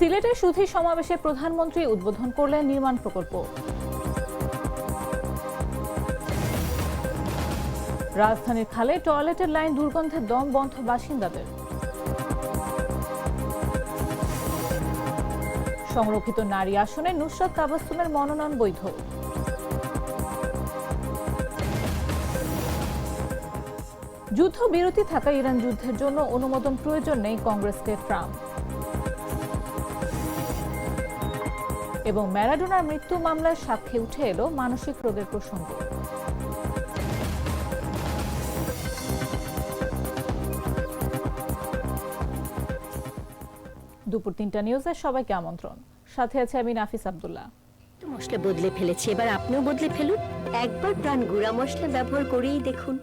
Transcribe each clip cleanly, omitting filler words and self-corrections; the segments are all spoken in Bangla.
সিলেটে সুধী সমাবেশে প্রধানমন্ত্রী উদ্বোধন করলেন নির্মাণ প্রকল্প। রাজধানীর খালে টয়লেটের লাইন দুর্গন্ধে দম বন্ধ বাসিন্দাদের। সংরক্ষিত নারী আসনে নুসরাত তাবাসসুমের মনোনয়ন বৈধ। যুদ্ধবিরতি থাকা ইরান যুদ্ধের জন্য অনুমোদন প্রয়োজন নেই কংগ্রেসকে ট্রাম্প। এবং ম্যারাডোনার মৃত্যু মামলায় সাক্ষ্যে উঠে এলো মানসিক রোগের প্রসঙ্গ। দুপুর ৩টা নিউজে সবাইকে আমন্ত্রণ। সাথে আছে আমি নাফিস আব্দুল্লাহ। মশলা বদলে ফেলেছি, এবার আপনিও বদলে ফেলুন। একবার প্রাণ গুঁড়া মশলা ব্যবহার করেই দেখুন।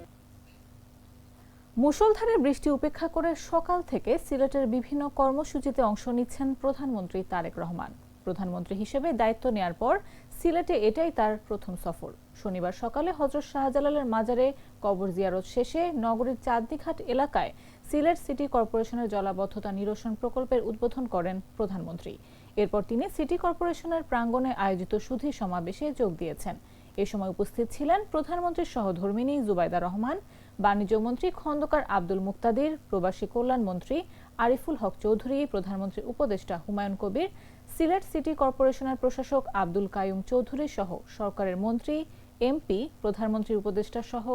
মুষলধারে বৃষ্টি উপেক্ষা করে সকাল থেকে সিলেটের বিভিন্ন কর্মসূচিতে অংশ নিচ্ছেন প্রধানমন্ত্রী তারেক রহমান। প্রধানমন্ত্রী হিসেবে দায়িত্ব নেয়ার পর সিলেটে এটাই তার প্রথম সফর। শনিবার সকালে হযরত শাহজালালের মাজারে কবর জিয়ারত শেষে নগরীর চাঁদনীঘাট এলাকায় সিলেট সিটি কর্পোরেশনের জলাবদ্ধতা নিরসন প্রকল্পের উদ্বোধন করেন প্রধানমন্ত্রী। এরপর তিনি সিটি কর্পোরেশনের প্রাঙ্গণে আয়োজিত সুধী সমাবেশে যোগ দিয়েছেন। এ সময় উপস্থিত ছিলেন প্রধানমন্ত্রীর সহধর্মিণী জুবাইদা রহমান, বাণিজ্যমন্ত্রী খন্দকার আব্দুল মুক্তাদির, প্রবাসী কল্যাণ মন্ত্রী আরিফুল হক চৌধুরী, প্রধানমন্ত্রীর উপদেষ্টা হুমায়ুন কবির, সিলেট সিটি কর্পোরেশনের প্রশাসক আব্দুল কাইয়ুম চৌধুরী সহ সরকারের মন্ত্রী, এমপি, প্রধানমন্ত্রীর উপদেষ্টা সহ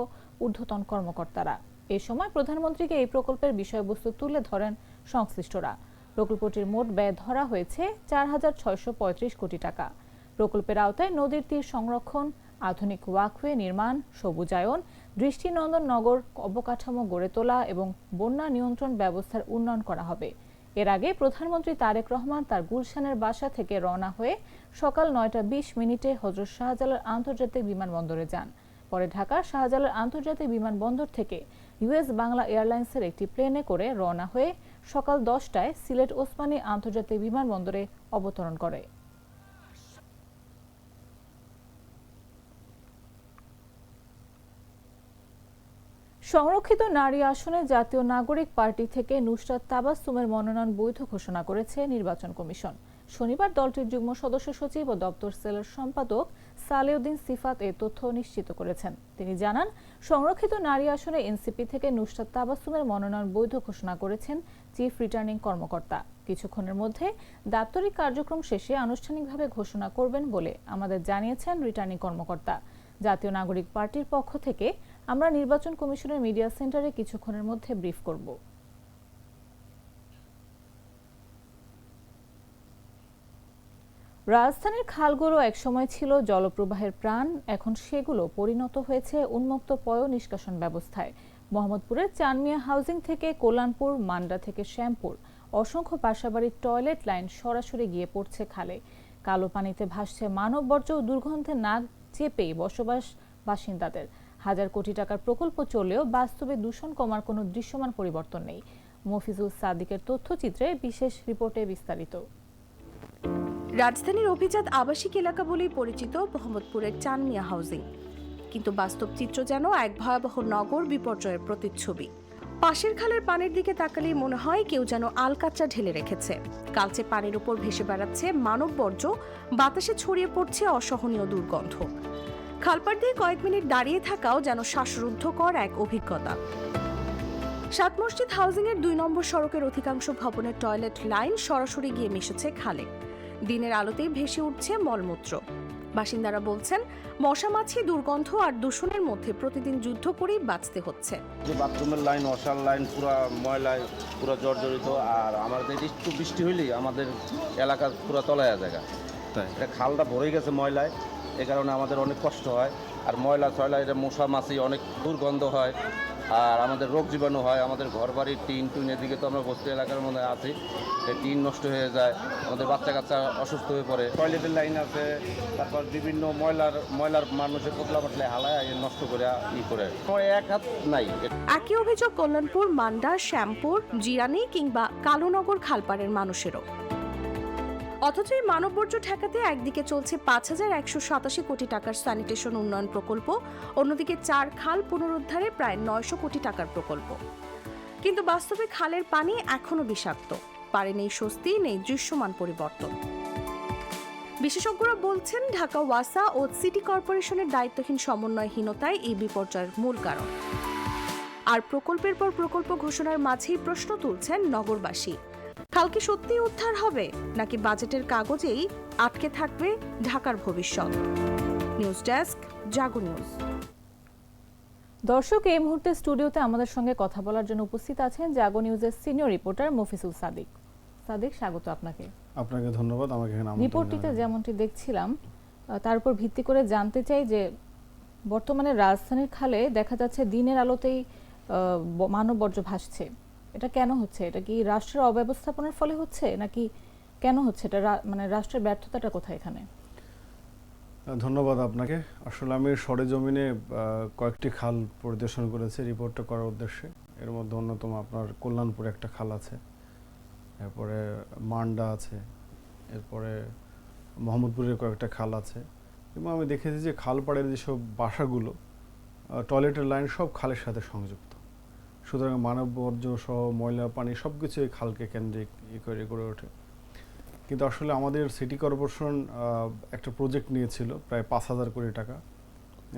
ঊর্ধ্বতন কর্মকর্তারা। এ সময় প্রধানমন্ত্রীকে এই প্রকল্পের বিষয়বস্তু তুলে ধরেন সংশ্লিষ্টরা। প্রকল্পটির মোট ব্যয় ধরা হয়েছে ৪,৬৩৫ কোটি টাকা। প্রকল্পের আওতায় নদীর তীর সংরক্ষণ, আধুনিক ওয়াকওয়ে নির্মাণ, সবুজায়ন, দৃষ্টিনন্দন নগর অবকাঠামো গড়ে তোলা এবং বন্যা নিয়ন্ত্রণ ব্যবস্থার উন্নয়ন করা হবে। এর আগে প্রধানমন্ত্রী তারেক রহমান তার গুলশানের বাসা থেকে রওনা হয়ে সকাল ৯টা ২০ হযরত শাহজালাল আন্তর্জাতিক বিমানবন্দরে যান। পরে ঢাকার শাহজালাল আন্তর্জাতিক বিমানবন্দর থেকে ইউএস বাংলা এয়ারলাইন্সের একটি প্লেনে করে রওনা হয়ে সকাল ১০টায় সিলেট ওসমানী আন্তর্জাতিক বিমানবন্দরে অবতরণ করে। সংরক্ষিত নারী আসনে জাতীয় নাগরিক পার্টি থেকে নুসরাত তাবাসসুমের মনোনয়ন বৈধ ঘোষণা করেছে নির্বাচন কমিশন। শনিবার দলটির যুগ্ম সদস্য সচিব ও দপ্তর সেলের সম্পাদক সালেউদ্দিন সিফাত এ তথ্য নিশ্চিত করেছেন। তিনি জানান, সংরক্ষিত নারী আসনে এনসিপি থেকে নুসরাত তাবাসসুমের মনোনয়ন বৈধ ঘোষণা করেছেন চিফ রিটার্নিং কর্মকর্তা। কিছুক্ষণের মধ্যে দাপ্তরিক কার্যক্রম শেষে আনুষ্ঠানিকভাবে ঘোষণা করবেন বলে আমাদের জানিয়েছেন রিটার্নিং কর্মকর্তা। জাতীয় নাগরিক পার্টির পক্ষ থেকে আমরা নির্বাচন কমিশনের মিডিয়া সেন্টারে কিছুক্ষণের মধ্যে ব্রিফ করব। রাজধানীর খালগুলো একসময় ছিল জলপ্রবাহের প্রাণ, এখন সেগুলো পরিণত হয়েছে উন্মুক্ত পয় নিষ্কাশন ব্যবস্থায়। মোহাম্মদপুরের চানমিয়া হাউজিং থেকে কল্যাণপুর, মান্ডা থেকে শ্যামপুর অসংখ্য বাসাবাড়ির টয়লেট লাইন সরাসরি গিয়ে পড়ছে খালে। কালো পানিতে ভাসছে মানববর্জ্য ও দুর্গন্ধে নাক চেপেই বসবাস বাসিন্দাদের। হাজার কোটি টাকার প্রকল্প চললেও বাস্তবে দূষণ কমার কোনো দৃশ্যমান পরিবর্তন নেই। মফিজুল সাদিকের তথ্যচিত্রে বিশেষ রিপোর্টে বিস্তারিত। রাজধানীর অভিজাত আবাসিক এলাকা বলেই পরিচিত মোহাম্মদপুরের চানমিয়া হাউজিং, কিন্তু বাস্তব চিত্র যেন এক ভয়াবহ নগর বিপর্যয়ের প্রতিচ্ছবি। পাশের খালের পানির দিকে তাকালেই মনে হয় কেউ যেন আলকাতরা ঢেলে রেখেছে। কালচে পানির উপর ভেসে বেড়াচ্ছে মানববর্জ্য, বাতাসে ছড়িয়ে পড়ছে অসহনীয় দুর্গন্ধ। খালপাড় দিয়ে কয়েক মিনিট দাঁড়িয়ে থাকাও যেন শ্বাসরুদ্ধকর এক অভিজ্ঞতা। সাত মসজিদ হাউজিং এর ২ নম্বর সড়কের অধিকাংশ ভবনের টয়লেট লাইন সরাসরি গিয়ে মিশেছে খালে। দিনের আলোতেই ভেসে উঠছে মলমূত্র। বাসিন্দারা বলছেন, মশা মাছি, দুর্গন্ধ আর দূষণের মধ্যে প্রতিদিন যুদ্ধ করেই বাঁচতে হচ্ছে। যে বাথরুমের লাইন, ওয়াশার লাইন পুরা ময়লায় পুরা জর্জরিত। আর আমাদের একটু বৃষ্টি হইলেই আমাদের এলাকা পুরা তলায়া জায়গা, এটা খালটা ভরে গেছে ময়লায়। এ কারণে আমাদের অনেক কষ্ট হয়। আর ময়লা ছয়লা এটা মশা মাছি, অনেক দুর্গন্ধ হয় আর আমাদের রোগ জীবাণু হয়। আমাদের ঘর বাড়ির টিন এদিকে তো আমরা বস্তি এলাকার মধ্যে আছি, টিন নষ্ট হয়ে যায়, আমাদের বাচ্চা কাচ্চা অসুস্থ হয়ে পড়ে। টয়লেটের লাইন আছে, তারপর বিভিন্ন ময়লার মানুষের পোতলা পাতলে হালায় নষ্ট করে করে এক হাত নাই। একই অভিযোগ কল্যাণপুর, মান্ডা, শ্যামপুর, জিরানি কিংবা কালুনগর খালপাড়ের মানুষেরও। অথচ এই মানববর্জ্য ঠেকাতে একদিকে চলছে ৫,১৮৭ কোটি টাকার স্যানিটেশন উন্নয়ন প্রকল্প, অন্যদিকে ৪ খাল পুনরুদ্ধারে প্রায় ৯০০ কোটি টাকার প্রকল্প। কিন্তু বাস্তবে খালের পানি এখনো বিষাক্ত। পারে নেই স্বস্তি, নেই দৃশ্যমান পরিবর্তন। বিশেষজ্ঞরা বলছেন ঢাকা ওয়াসা ও সিটি কর্পোরেশনের দায়িত্বহীন সমন্বয়হীনতাই এই বিপর্যয়ের মূল কারণ। আর প্রকল্পের পর প্রকল্প ঘোষণার মাঝেই প্রশ্ন তুলছেন নগরবাসী, খাল কি সত্যি উদ্ধার হবে নাকি বাজেটের কাগজেই আটকে থাকবে ঢাকার ভবিষ্যৎ? নিউজ ডেস্ক, জাগো নিউজ। দর্শক, এই মুহূর্তে স্টুডিওতে আমাদের সঙ্গে কথা বলার জন্য উপস্থিত আছেন জাগো নিউজের সিনিয়র রিপোর্টার মফিজুল সাদিক। সাদিক, স্বাগত আপনাকে। আপনাকে ধন্যবাদ আমাকে এখানে আমন্ত্রণ রিপোর্টটিতে জানানোর। যেমনটি দেখছিলাম, তার উপর ভিত্তি করে জানতে চাই যে বর্তমানে রাজধানীর খালে দেখা যাচ্ছে দিনের আলোতেই মানব বর্জ্য ভাসছে। এটা কেন হচ্ছে? এটা কি রাষ্ট্রের অব্যবস্থাপনার ফলে হচ্ছে নাকি কেন হচ্ছে? এটা মানে রাষ্ট্রের ব্যর্থতাটা কোথায় এখানে? ধন্যবাদ আপনাকে। আসলে আমি সরেজমিনে কয়েকটি খাল পরিদর্শন করেছি রিপোর্টটা করার উদ্দেশ্যে। এর মধ্যে অন্যতম আপনার কল্যাণপুরে একটা খাল আছে, এরপরে মান্ডা আছে, এরপরে মোহাম্মদপুরের কয়েকটা খাল আছে। এবং আমি দেখেছি যে খাল পাড়ের যেসব বাসাগুলো, টয়লেটের লাইন সব খালের সাথে সংযুক্ত। সুতরাং মানব বর্জ্য সহ ময়লা পানি সব কিছু এই খালকে কেন্দ্রিক গড়ে ওঠে। কিন্তু আসলে আমাদের সিটি কর্পোরেশন একটা প্রজেক্ট নিয়েছিল প্রায় 5,000 কোটি টাকা,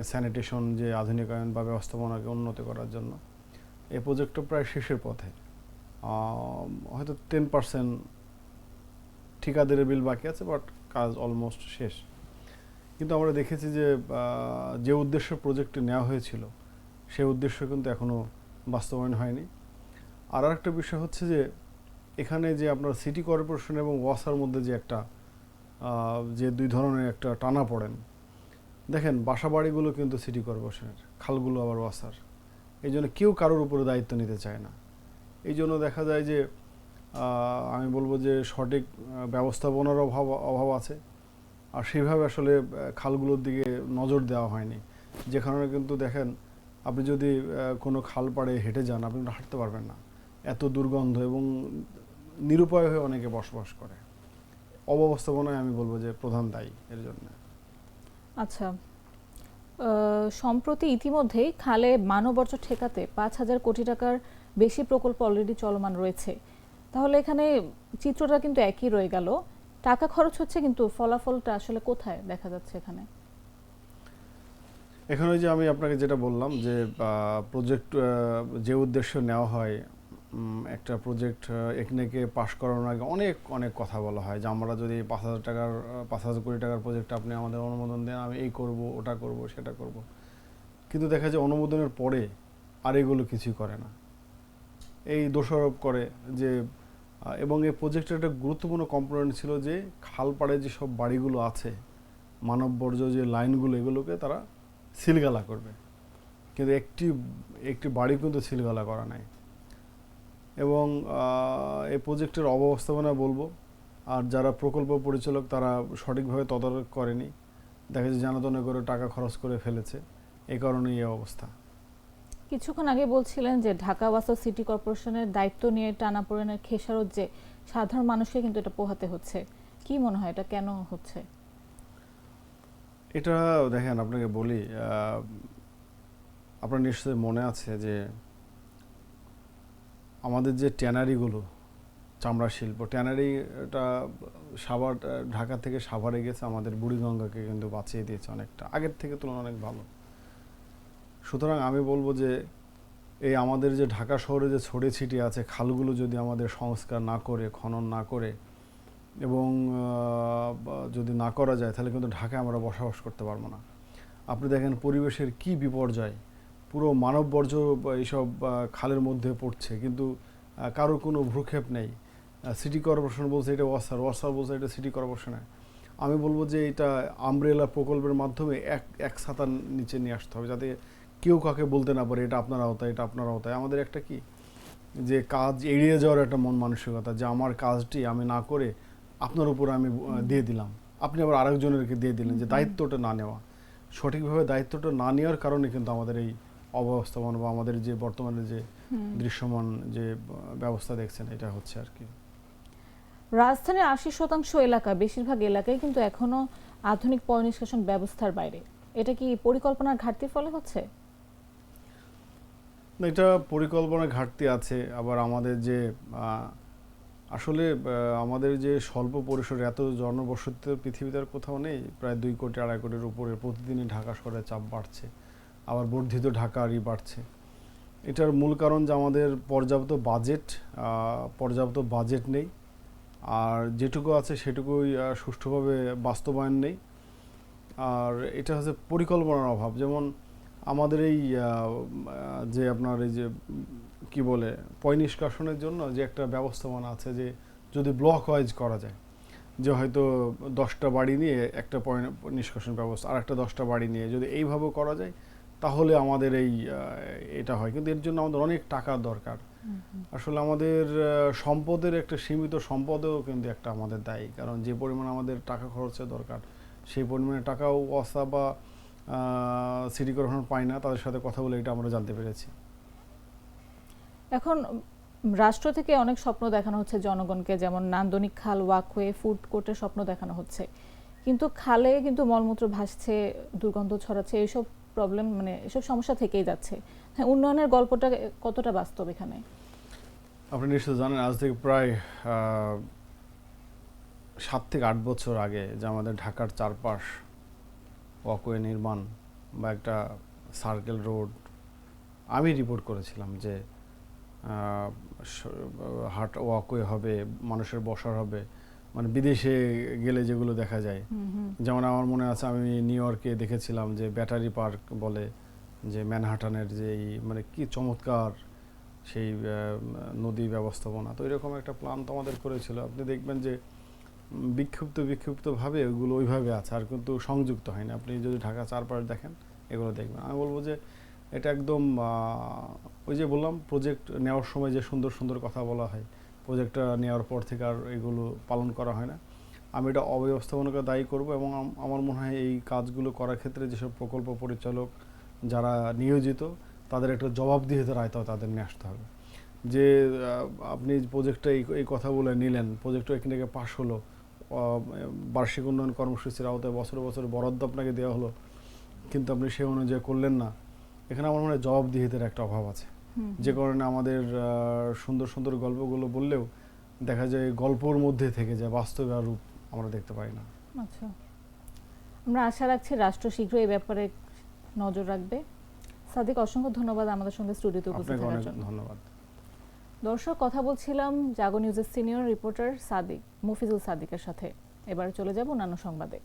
স্যানিটেশন যে আধুনিকায়ন বা ব্যবস্থাপনাকে উন্নত করার জন্য। এই প্রজেক্টটা প্রায় শেষের পথে, হয়তো 10% ঠিকাদারের বিল বাকি আছে, বাট কাজ অলমোস্ট শেষ। কিন্তু আমরা দেখেছি যে যে উদ্দেশ্যে প্রজেক্টটি নেওয়া হয়েছিল সেই উদ্দেশ্য কিন্তু এখনও বাস্তবায়ন হয়নি। আর একটা বিষয় হচ্ছে যে এখানে যে আপনার সিটি কর্পোরেশন এবং ওয়াসার মধ্যে যে একটা যে দুই ধরনের একটা টানা পড়েন, দেখেন বাসা বাড়িগুলো কিন্তু সিটি কর্পোরেশনের, খালগুলো আবার ওয়াসার। এই জন্য কেউ কারোর উপরে দায়িত্ব নিতে চায় না। এই জন্য দেখা যায় যে আমি বলবো যে সঠিক ব্যবস্থাপনার অভাব আছে, আর সেইভাবে আসলে খালগুলোর দিকে নজর দেওয়া হয়নি। যে কারণে কিন্তু দেখেন, আপনি যদি কোনো খাল পাড়ে হেঁটে যান, আপনি হাঁটতে পারবেন না, এত দুর্গন্ধ, এবং নিরুপায় হয়ে অনেকে বসবাস করে। অব্যবস্থাপনায় আমি বলবো যে প্রধান দায়ী এর জন্য। আচ্ছা, সম্প্রতি ইতিমধ্যেই খালে মানব বর্জ্য ঠেকাতে 5,000 কোটি টাকার বেশি প্রকল্প অলরেডি চলমান রয়েছে। তাহলে এখানে চিত্রটা কিন্তু একই রয়ে গেল। টাকা খরচ হচ্ছে কিন্তু ফলাফলটা আসলে কোথায় দেখা যাচ্ছে এখানে? এখানে যে আমি আপনাকে যেটা বললাম যে প্রজেক্ট যে উদ্দেশ্য নেওয়া হয়, একটা প্রজেক্ট এখানেকে পাশ করানোর আগে অনেক অনেক কথা বলা হয় যে আমরা যদি 5,000 কোটি টাকার প্রজেক্ট আপনি আমাদের অনুমোদন দেন, আমি এই করব, ওটা করব, সেটা করব। কিন্তু দেখা যায় অনুমোদনের পরে আর এগুলো কিছুই করে না, এই দোষারোপ করে যে এবং এই প্রজেক্টের একটা গুরুত্বপূর্ণ কম্পোনেন্ট ছিল যে খালপাড়ে যেসব বাড়িগুলো আছে, মানব বর্জ্য যে লাইনগুলো, এগুলোকে তারা সিলগালা করবে। কিন্তু একটি বাড়ি কিন্তু সিলগালা করা নাই। এবং এই প্রজেক্টের অব্যবস্থাপনা বলবো, আর যারা প্রকল্প পরিচালক তারা সঠিকভাবে তদারক করেনি। দেখা যায় জানাতনে করে টাকা খরচ করে ফেলেছে, এই কারণেই এই অবস্থা। কিছুক্ষণ আগে বলছিলেন যে ঢাকা ওয়াসা সিটি কর্পোরেশনের দায়িত্ব নিয়ে টানাপোড়েনের খেসারত যে সাধারণ মানুষকে কিন্তু এটা পোহাতে হচ্ছে। কি মনে হয় এটা কেন হচ্ছে? এটা দেখেন, আপনাকে বলি, আপনার নিশ্চয়ই মনে আছে যে আমাদের যে ট্যানারিগুলো, চামড়া শিল্প, ট্যানারিটা সাভার, ঢাকা থেকে সাভারে গেছে, আমাদের বুড়িগঙ্গাকে কিন্তু বাঁচিয়ে দিয়েছে অনেকটা, আগের থেকে তুলনায় অনেক ভালো। সুতরাং আমি বলবো যে এই আমাদের যে ঢাকা শহরে যে ছড়িয়ে ছিটিয়ে আছে খালগুলো যদি আমাদের সংস্কার না করে, খনন না করে এবং যদি না করা যায়, তাহলে কিন্তু ঢাকায় আমরা বসবাস করতে পারবো না। আপনি দেখেন পরিবেশের কি বিপর্যয়, পুরো মানব বর্জ্য এইসব খালের মধ্যে পড়ছে, কিন্তু কারোর কোনো ভ্রুক্ষেপ নেই। সিটি কর্পোরেশন বলছে এটা ওয়াসার বলছে এটা সিটি কর্পোরেশনে। আমি বলবো যে এটা আমব্রেলা প্রকল্পের মাধ্যমে এক ছাতার নিচে নিয়ে আসতে হবে, যাতে কেউ কাকে বলতে না পারে এটা আপনার আওতায়, এটা আপনার আওতায়। আমাদের একটা কি যে কাজ এড়িয়ে যাওয়ার একটা মন মানসিকতা, যে আমার কাজটি আমি না করে আপনার উপর আমি দিয়ে দিলাম, আপনি আবার আরেকজনেরকে দিয়ে দিলেন, যে দায়িত্বটা না নেওয়া। সঠিকভাবে দায়িত্বটা না নেওয়ার কারণে কিন্তু আমাদের এই অব্যবস্থাপনা বা আমাদের যে বর্তমানে যে দৃশ্যমান যে ব্যবস্থা দেখছেন, এটা হচ্ছে আর কি। রাজধানীর 80% এলাকা, বেশিরভাগ এলাকায় কিন্তু এখনো আধুনিক পয় নিষ্কাশন ব্যবস্থার বাইরে। এটা কি পরিকল্পনার ঘাটতির ফলে হচ্ছে? এটা পরিকল্পনার ঘাটতি আছে, আবার আমাদের যে আসলে আমাদের যে স্বল্প পরিসরে এত জনবসতি তো পৃথিবীতে আর কোথাও নেই, প্রায় 2 কোটি 2.5 কোটির উপরে প্রতিদিনই ঢাকা শহরে চাপ বাড়ছে, আবার বর্ধিত ঢাকারই বাড়ছে। এটার মূল কারণ যে আমাদের পর্যাপ্ত বাজেট নেই, আর যেটুকু আছে সেটুকুই সুষ্ঠুভাবে বাস্তবায়ন নেই। আর এটা হচ্ছে পরিকল্পনার অভাব। যেমন আমাদের এই যে আপনার এই যে কি বলে পয় নিষ্কাশনের জন্য যে একটা ব্যবস্থাপনা আছে, যে যদি ব্লক ওয়াইজ করা যায়, যে হয়তো 10টা বাড়ি নিয়ে একটা পয় নিষ্কাশন ব্যবস্থা, আর একটা 10টা বাড়ি নিয়ে যদি এইভাবে করা যায় তাহলে আমাদের এটা হয়। কিন্তু এর জন্য আমাদের অনেক টাকার দরকার। আসলে আমাদের সম্পদের একটা সীমিত সম্পদেও কিন্তু একটা আমাদের দায়ী, কারণ যে পরিমাণ আমাদের টাকা খরচের দরকার সেই পরিমাণে টাকাও ওয়াসা বা সিটি কর্পোরেশন পায় না। তাদের সাথে কথা বলে এটা আমরা জানতে পেরেছি। এখন রাষ্ট্র থেকে অনেক স্বপ্ন দেখানো হচ্ছে জনগণকে, যেমন নান্দনিক খাল, ওয়াকওয়ে, ফুড কোর্টের স্বপ্ন দেখানো হচ্ছে, কিন্তু খালে কিন্তু মলমূত্র ভাসছে, দুর্গন্ধ ছড়াচ্ছে, এইসব প্রবলেম মানে এসব সমস্যা থেকেই যাচ্ছে। হ্যাঁ, উন্নয়নের গল্পটা কতটা বাস্তব এখানে? আপনি নিশ্চয় জানেন আজ থেকে প্রায় 7 থেকে 8 বছর আগে যে আমাদের ঢাকার চারপাশ ওয়াকওয়ে নির্মাণ বা একটা সার্কেল রোড, আমি রিপোর্ট করেছিলাম যে হাট ওয়াকওয়ে হবে, মানুষের বসার হবে, মানে বিদেশে গেলে যেগুলো দেখা যায়। যেমন আমার মনে আছে আমি নিউ ইয়র্কে দেখেছিলাম যে ব্যাটারি পার্ক বলে, যে ম্যানহাটানের যে মানে কি চমৎকার সেই নদী ব্যবস্থাপনা। তো এরকম একটা প্ল্যান তো আমাদের করেছিল। আপনি দেখবেন যে বিক্ষিপ্তভাবে ওইগুলো ওইভাবে আছে, আর কিন্তু সংযুক্ত হয়নি। আপনি যদি ঢাকা চারপাশ দেখেন এগুলো দেখবেন। আমি বলবো যে এটা একদম ওই যে বললাম প্রজেক্ট নেওয়ার সময় যে সুন্দর সুন্দর কথা বলা হয়, প্রজেক্টটা নেওয়ার পর থেকে আর এগুলো পালন করা হয় না। আমি এটা অব্যবস্থাপনাকে দায়ী করব, এবং আমার মনে হয় এই কাজগুলো করার ক্ষেত্রে যেসব প্রকল্প পরিচালক যারা নিয়োজিত তাদের একটা জবাবদিহিতার আয়তায় তাদের নিয়ে আসতে হবে। যে আপনি প্রজেক্টটা এই কথা বলে নিলেন, প্রজেক্টটা এখান থেকে পাশ হলো, বার্ষিক উন্নয়ন কর্মসূচির আওতায় বছরে বছরে বরাদ্দ আপনাকে দেওয়া হলো, কিন্তু আপনি সেই অনুযায়ী করলেন না। এখানে আমার মনে হয় জবাবদিহিতার একটা অভাব আছে, যে কারণে আমাদের সুন্দর সুন্দর গল্পগুলো বললেও দেখা যায় গল্পর মধ্যে থেকে যায়, বাস্তবে আর রূপ আমরা দেখতে পাই না। আচ্ছা, আমরা আশা রাখছি রাষ্ট্র শীঘ্রই এই ব্যাপারে নজর রাখবে। সাদিক, অসংখ্য ধন্যবাদ আমাদের সঙ্গে স্টুডিওতে উপস্থিত আপনাকে থাকার অনেক জন্য। ধন্যবাদ। দর্শক, কথা বলছিলাম জাগো নিউজের সিনিয়র রিপোর্টার সাদিক, মফিজুল সাদিকের সাথে। এবার চলে যাব অন্যান্য সংবাদে।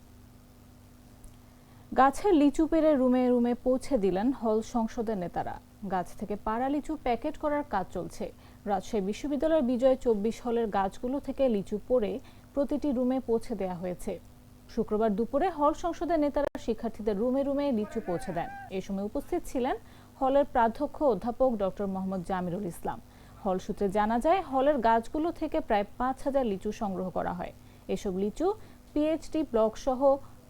গাছের লিচু পেড়ে রুমে রুমে পৌঁছে দিলেন হল সংসদের নেতারা। গাছ থেকে পাড়া লিচু প্যাকেট করার কাজ চলছে। রাজশাহী বিশ্ববিদ্যালয়ের বিজয় 24 হলের গাছগুলো থেকে লিচু পড়ে প্রতিটি রুমে পৌঁছে দেওয়া হয়েছে। শুক্রবার দুপুরে হল সংসদের নেতারা শিক্ষার্থীদের রুমে রুমে লিচু পৌঁছে দেন। এই সময় উপস্থিত ছিলেন হলের প্রাধ্যক্ষ অধ্যাপক ডক্টর মোহাম্মদ জামিরুল ইসলাম। হল সূত্রে জানা যায়, হলের গাছগুলো থেকে প্রায় 5000 লিচু সংগ্রহ করা হয়। এসব লিচু পিএইচডি ব্লক সহ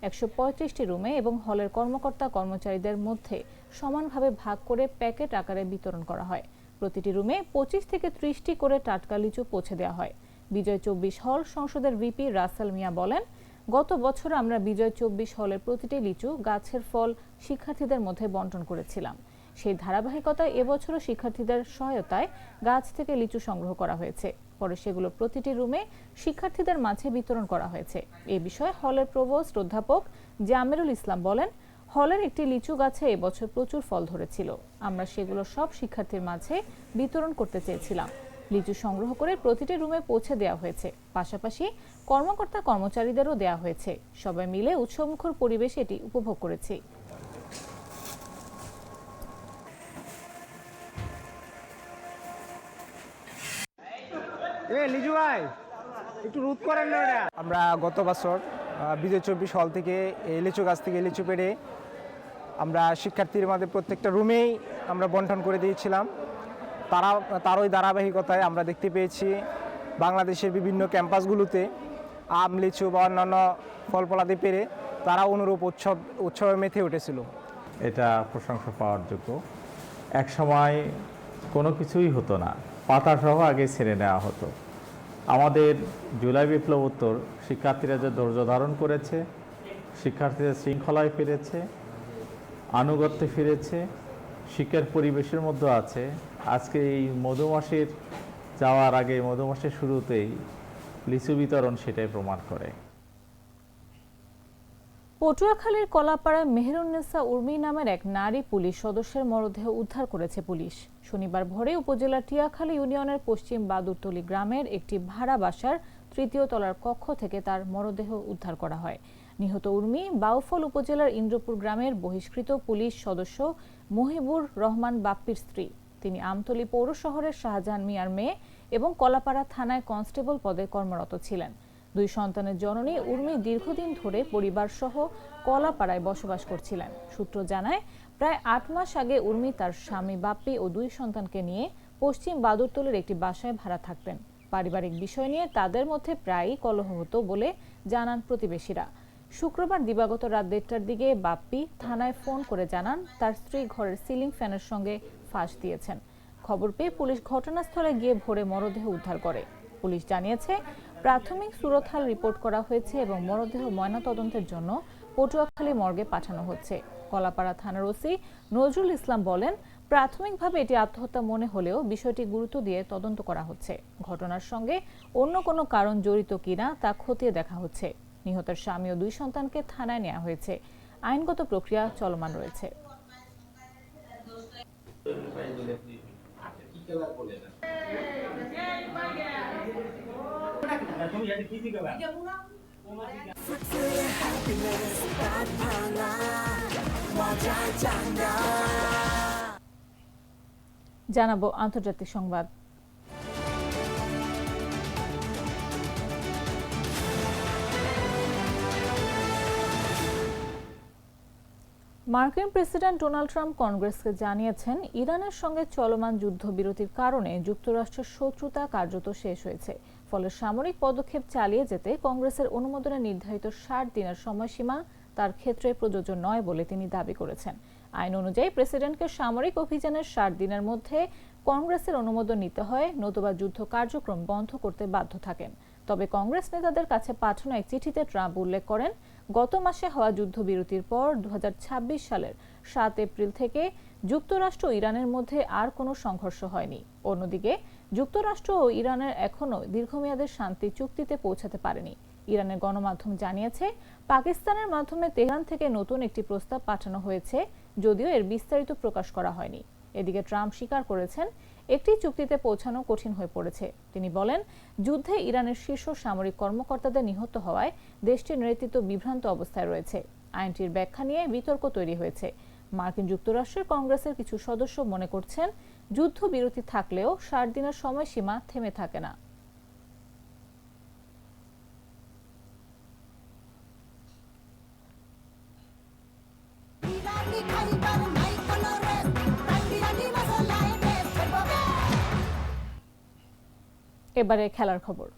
135টি রুমে এবং হলের কর্মকর্তা কর্মচারীদের মধ্যে সমানভাবে ভাগ করে প্যাকেট আকারে বিতরণ করা হয়। প্রতিটি রুমে 25 থেকে 30টি করে টাটকা লিচু পৌঁছে দেওয়া হয়। বিজয় 24 হল সংসদের ভিপি রাসেল মিয়া বলেন, গত বছর আমরা বিজয় 24 হলের প্রতিটি লিচু গাছের ফল শিক্ষার্থীদের মধ্যে বন্টন করেছিলাম। সেই ধারাবাহিকতায় এবছরও শিক্ষার্থীদের সহায়তায় গাছ থেকে লিচু সংগ্রহ করা হয়েছে। পরে সেগুলো প্রতিটি রুমে শিক্ষার্থীদের মাঝে বিতরণ করা হয়েছে। এ বিষয়ে হলের প্রভোস্ট অধ্যাপক জামিরুল ইসলাম বলেন, হলের একটি লিচু গাছে এবছর প্রচুর ফল ধরেছিল। আমরা সেগুলো সব শিক্ষার্থীর মাঝে বিতরণ করতে চেয়েছিলাম। লিচু সংগ্রহ করে প্রতিটি রুমে পৌঁছে দেওয়া হয়েছে। পাশাপাশি কর্মকর্তা কর্মচারীদেরও দেওয়া হয়েছে। সবাই মিলে উৎসবমুখর পরিবেশে এটি উপভোগ করেছি। লিজু ভাই একটু রোধ করেন না। আমরা গত বছর বিজয় 24 হল থেকে এই লিচু গাছ থেকে লিচু পেড়ে আমরা শিক্ষার্থীর মধ্যে প্রত্যেকটা রুমেই আমরা বন্টন করে দিয়েছিলাম। তারই ধারাবাহিকতায় আমরা দেখতে পেয়েছি বাংলাদেশের বিভিন্ন ক্যাম্পাসগুলোতে আম, লিচু বা অন্যান্য ফল ফলাদি পেরে তারা অনুরূপ উৎসবে মেতে উঠেছিল। এটা প্রশংসা পাওয়ার যোগ্য। এক সময় কোনো কিছুই হতো না, পাতাসহ আগে ছেড়ে নেওয়া হতো। আমাদের জুলাই বিপ্লবোত্তর শিক্ষার্থীরা যে ধৈর্য ধারণ করেছে, শিক্ষার্থীরা শৃঙ্খলায় ফিরেছে, আনুগত্যে ফিরেছে, শিক্ষার পরিবেশের মধ্যে আছে। আজকে এই মধুমাসির যাওয়ার আগে মধু মাসের শুরুতেই লিচু বিতরণ সেটাই প্রমাণ করে। পটুয়াখালীর কলাপাড়ায় মেহেরুন্নেসা উর্মি নামের এক নারী পুলিশ সদস্যের মরদেহ উদ্ধার করেছে পুলিশ। শনিবার ভোরে উপজেলার টিয়াখালী ইউনিয়নের পশ্চিম বাদুরতলী গ্রামের একটি ভাড়া বাসার ৩য় তলার কক্ষ থেকে তার মরদেহ উদ্ধার করা হয়। নিহত উর্মি বাউফল উপজেলার ইন্দ্রপুর গ্রামের বহিষ্কৃত পুলিশ সদস্য মুহিবুর রহমান বাপ্পির স্ত্রী। তিনি আমতলী পৌর শহরের শাহজাহান মিয়ার মেয়ে এবং কলাপাড়া থানায় কনস্টেবল পদে কর্মরত ছিলেন। 2 সন্তানের জননী উর্মি দীর্ঘদিন ধরে পরিবার সহ কলাপাড়ায় বসবাস করছিলেন। সূত্র জানায়, প্রায় 8 মাস আগে উর্মি তার স্বামী বাপ্পি ও 2 সন্তানকে নিয়ে পশ্চিম বাদুরতলীর একটি বাসায় ভাড়া থাকতেন। পারিবারিক বিষয় নিয়ে তাদের মধ্যে প্রায়ই কলহ হতো বলে জানান প্রতিবেশীরা। শুক্রবার দিবাগত রাত 1টার দিকে বাপ্পি থানায় ফোন করে জানান তার স্ত্রী ঘরের সিলিং ফ্যানের সঙ্গে ফাঁস দিয়েছেন। খবর পেয়ে পুলিশ ঘটনাস্থলে গিয়ে ভোরে মরদেহ উদ্ধার করে। পুলিশ জানিয়েছে, প্রাথমিক সুরতহাল রিপোর্ট করা হয়েছে এবং মরদেহ ময়নাতদন্তের জন্য পটুয়াখালী মর্গে পাঠানো হচ্ছে। কলাপাড়া থানার ওসি নজরুল ইসলাম বলেন, প্রাথমিকভাবে এটি আত্মহত্যা মনে হলেও বিষয়টি গুরুত্ব দিয়ে তদন্ত করা হচ্ছে। ঘটনার সঙ্গে অন্য কোনো কারণ জড়িত কিনা তা খতিয়ে দেখা হচ্ছে। নিহতের স্বামী ও 2 সন্তানকে থানায় নেওয়া হয়েছে। আইনগত প্রক্রিয়া চলমান রয়েছে। জানাবো আন্তর্জাতিক সংবাদ। মার্কিন প্রেসিডেন্ট ডোনাল্ড ট্রাম্প কংগ্রেসকে জানিয়েছেন, ইরানের সঙ্গে চলমান যুদ্ধবিরতির কারণে যুক্তরাষ্ট্রের শত্রুতা কার্যত শেষ হয়েছে। ফলে সামরিক পদক্ষেপ চালিয়ে যেতে কংগ্রেসের অনুমোদনে নির্ধারিত 60 দিনের সময়সীমা তার ক্ষেত্রে প্রযোজ্য নয় বলে তিনি দাবি করেছেন। আইন অনুযায়ী প্রেসিডেন্টকে সামরিক অভিযানের 60 দিনের মধ্যে কংগ্রেসের অনুমোদন নিতে হয়, নতুবা যুদ্ধ কার্যক্রম বন্ধ করতে বাধ্য থাকেন। তবে কংগ্রেস নেতাদের কাছে পাঠানো এক চিঠিতে ট্রাম্প উল্লেখ করেন, গত মাসে হওয়া যুদ্ধবিরতির পর 2026 সালের 7 এপ্রিল থেকে যুক্তরাষ্ট্র ও ইরানের মধ্যে আর কোনো সংঘর্ষ হয়নি। অন্যদিকে যুক্তরাষ্ট্র ও ইরানের এখনও দীর্ঘমেয়াদের শান্তি চুক্তিতে পৌঁছাতে পারেনি। ইরানের গণমাধ্যম জানিয়েছে, পাকিস্তানের মাধ্যমে তেহরান থেকে নতুন একটি প্রস্তাব পাঠানো হয়েছে, যদিও এর বিস্তারিত প্রকাশ করা হয়নি। এদিকে ট্রাম্প স্বীকার করেছেন, একটি চুক্তিতে পৌঁছানো কঠিন হয়ে পড়েছে। তিনি বলেন, যুদ্ধে ইরানের শীর্ষ সামরিক কর্মকর্তাদের নিহত হওয়ায় দেশটির নেতৃত্ব বিভ্রান্ত অবস্থায় রয়েছে। আইনটির ব্যাখ্যা নিয়ে বিতর্ক তৈরি হয়েছে। মার্কিন যুক্তরাষ্ট্রের কংগ্রেসের কিছু সদস্য মনে করছেন, যুদ্ধবিরতি থাকলেও 60 দিনের সময়সীমা থেমে থাকে না। এবারে খেলার খবর।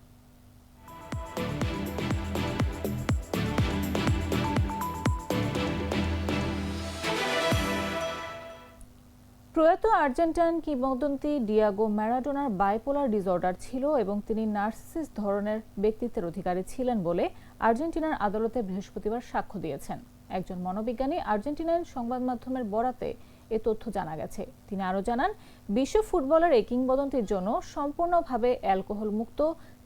প্রয়াত আর্জেন্টাইন কিংবদন্তি ডিয়েগো ম্যারাডোনার বাইপোলার ডিসঅর্ডার ছিল এবং তিনি নার্সিসিস ধরনের ব্যক্তিত্বের অধিকারী ছিলেন বলে আর্জেন্টিনার আদালতে বৃহস্পতিবার সাক্ষ্য দিয়েছেন একজন মনোবিজ্ঞানী। আর্জেন্টিনার সংবাদ মাধ্যমের বরাতে এ তথ্য জানা গেছে। তিনি আরও জানান, বিশ্ব ফুটবলের এই কিংবদন্তির জন্য সম্পূর্ণভাবে অ্যালকোহল মুক্ত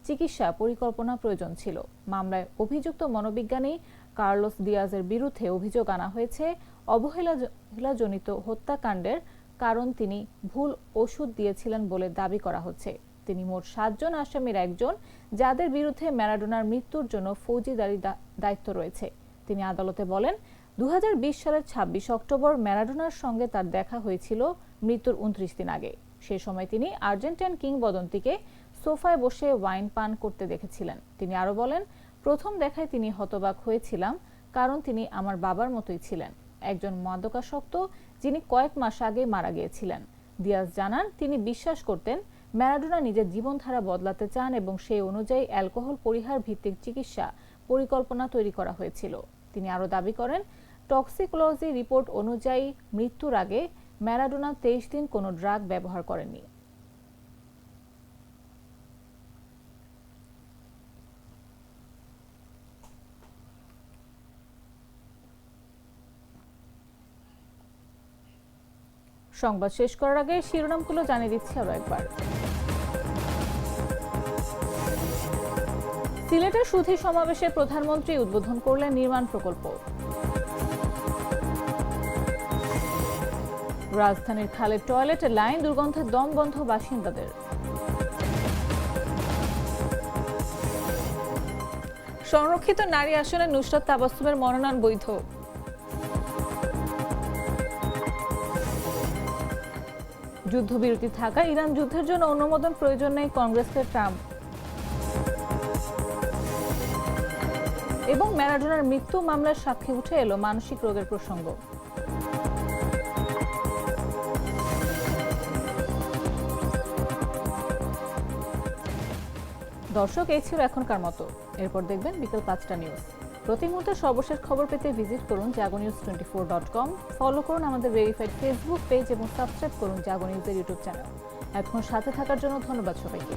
চিকিৎসা পরিকল্পনা প্রয়োজন ছিল। মামলায় অভিযুক্ত মনোবিজ্ঞানী কার্লোস ডিয়াজের বিরুদ্ধে অভিযোগ আনা হয়েছে অবহেলাজনিত হত্যাকাণ্ডের কারণ তিনি ভুল ওষুধ দিয়েছিলেন বলে দাবি করা হচ্ছে। তিনি মোট 7 জন আসামির একজন, যাদের বিরুদ্ধে ম্যারাডোনার মৃত্যুর জন্য ফৌজদারি দায়িত্ব রয়েছে। তিনি আদালতে বলেন, 2020 সালের 26 অক্টোবর ম্যারাডোনার সঙ্গে তার দেখা হয়েছিল মৃত্যুর 29 দিন আগে। সে সময় তিনি আর্জেন্টাইন কিংবদন্তিকে সোফায় বসে ওয়াইন পান করতে দেখেছিলেন। তিনি আরও বলেন, প্রথম দেখায় তিনি হতবাক হয়েছিলাম, কারণ তিনি আমার বাবার মতোই ছিলেন, একজন মাদকাসক্ত যিনি কয়েক মাস আগে মারা গিয়েছিলেন। দিয়াজ জানান, তিনি বিশ্বাস করতেন ম্যারাডোনা নিজের জীবনধারা বদলাতে চান এবং সেই অনুযায়ী অ্যালকোহল পরিহার ভিত্তিক চিকিৎসা পরিকল্পনা তৈরি করা হয়েছিল। তিনি আরও দাবি করেন, টক্সিকোলজি রিপোর্ট অনুযায়ী মৃত্যুর আগে ম্যারাডোনা 23 দিন কোনো ড্রাগ ব্যবহার করেননি। সংবাদ শেষ করার আগে শিরোনামগুলো জানিয়ে দিচ্ছি আরও একবার। সিলেটের সুধী সমাবেশে প্রধানমন্ত্রী উদ্বোধন করলেন নির্মাণ প্রকল্প। রাজধানীর খালের টয়লেটের লাইন দুর্গন্ধে দম বন্ধ বাসিন্দাদের। সংরক্ষিত নারী আসনে নুসরাত তাবাসসুমের মনোনয়ন বৈধ। যুদ্ধবিরতি থাকা ইরান যুদ্ধের জন্য অনুমোদন প্রয়োজন নেই কংগ্রেসকে ট্রাম্প। এবং ম্যারাডোনার মৃত্যু মামলার সাক্ষী উঠে এলো মানসিক রোগের প্রসঙ্গ। দর্শক, এই ছিল এখনকার মতো। এরপর দেখবেন বিকেল 5টা নিউজ। প্রতি মুহূর্তে সর্বশেষ খবর পেতে ভিজিট করুন jagonews24.com, ফলো করুন আমাদের ভেরিফাইড ফেসবুক পেজ এবং সাবস্ক্রাইব করুন জাগো নিউজের ইউটিউব চ্যানেল। এখন সাথে থাকার জন্য ধন্যবাদ সবাইকে।